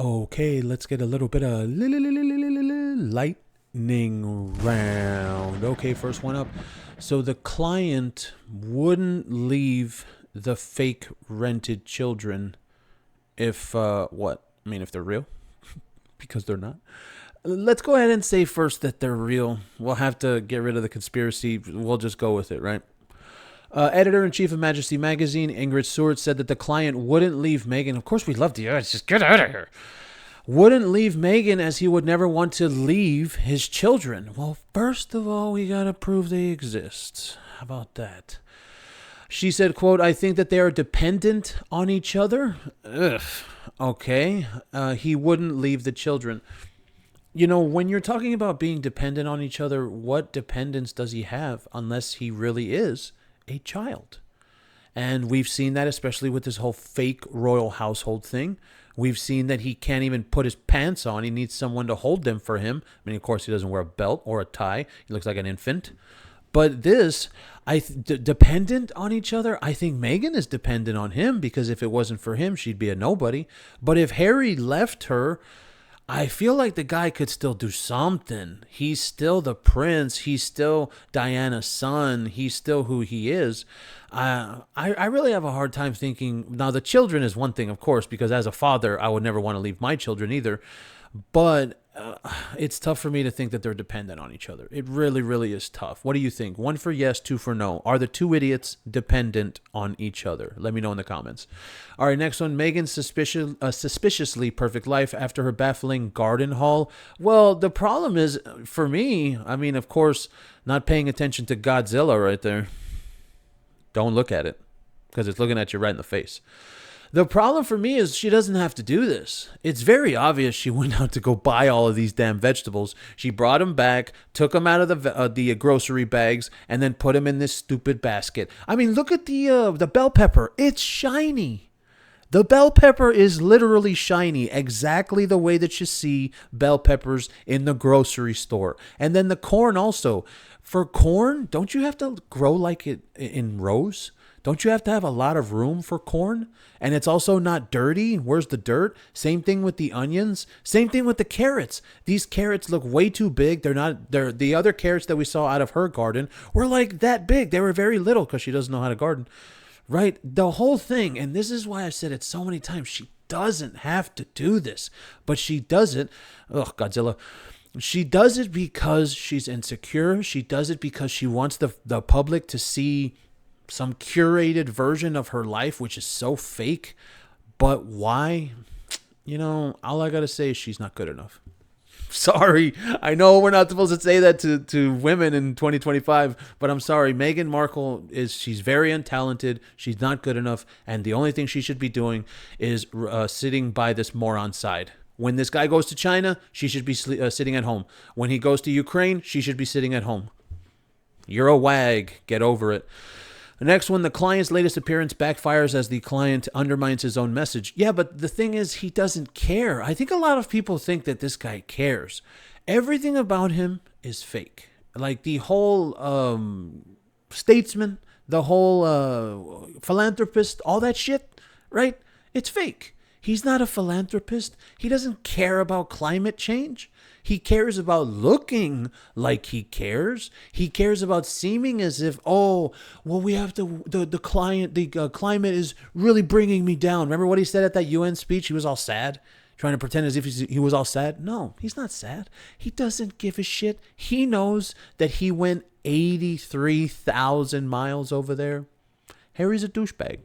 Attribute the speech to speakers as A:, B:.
A: Okay, let's get a little bit of lightning round. Okay, first one up. So the client wouldn't leave the fake rented children if, what? I mean, if they're real? Because they're not. Let's go ahead and say first that they're real. We'll have to get rid of the conspiracy. We'll just go with it, right? Editor-in-chief of Majesty Magazine, Ingrid Seward, said that the client wouldn't leave Meghan. Of course, we love the odds. Just get out of here. Wouldn't leave Meghan as he would never want to leave his children. Well, first of all, we got to prove they exist. How about that? She said, quote, I think that they are dependent on each other. Ugh. Okay. He wouldn't leave the children. You know, when you're talking about being dependent on each other, what dependence does he have unless he really is a child? And we've seen that especially with this whole fake royal household thing. We've seen that he can't even put his pants on. He needs someone to hold them for him. I mean, of course, he doesn't wear a belt or a tie. He looks like an infant. But this, dependent on each other, I think Meghan is dependent on him because if it wasn't for him, she'd be a nobody. But if Harry left her, I feel like the guy could still do something. He's still the prince. He's still Diana's son. He's still who he is. I really have a hard time thinking. Now, the children is one thing, of course, because as a father, I would never want to leave my children either. But it's tough for me to think that they're dependent on each other. It really, really is tough. What do you think? 1 for yes, 2 for no. Are the two idiots dependent on each other? Let me know in the comments. All right, next one. Meghan's suspiciously perfect life after her baffling garden haul. Well, the problem is, for me, I mean, of course, not paying attention to Godzilla right there. Don't look at it because it's looking at you right in the face. The problem for me is she doesn't have to do this. It's very obvious she went out to go buy all of these damn vegetables. She brought them back, took them out of the grocery bags, and then put them in this stupid basket. I mean, look at the bell pepper. It's shiny. The bell pepper is literally shiny, exactly the way that you see bell peppers in the grocery store. And then the corn also. For corn, don't you have to grow like it in rows? Don't you have to have a lot of room for corn? And it's also not dirty. Where's the dirt? Same thing with the onions. Same thing with the carrots. These carrots look way too big. They're the other carrots that we saw out of her garden were like that big. They were very little because she doesn't know how to garden. Right? The whole thing, and this is why I've said it so many times, she doesn't have to do this. But she does it. Ugh, Godzilla. She does it because she's insecure. She does it because she wants the public to see some curated version of her life, which is so fake. But why? You know, all I got to say is she's not good enough. Sorry. I know we're not supposed to say that to women in 2025, but I'm sorry. Meghan Markle she's very untalented. She's not good enough. And the only thing she should be doing is sitting by this moron's side. When this guy goes to China, she should be sitting at home. When he goes to Ukraine, she should be sitting at home. You're a wag. Get over it. The next one, the client's latest appearance backfires as the client undermines his own message. Yeah, but the thing is, he doesn't care. I think a lot of people think that this guy cares. Everything about him is fake. Like the whole statesman, the whole philanthropist, all that shit, right? It's fake. He's not a philanthropist. He doesn't care about climate change. He cares about looking like he cares. He cares about seeming as if, oh, well, we have to, the climate is really bringing me down. Remember what he said at that UN speech? He was all sad, trying to pretend as if he was all sad. No, he's not sad. He doesn't give a shit. He knows that he went 83,000 miles over there. Harry's a douchebag.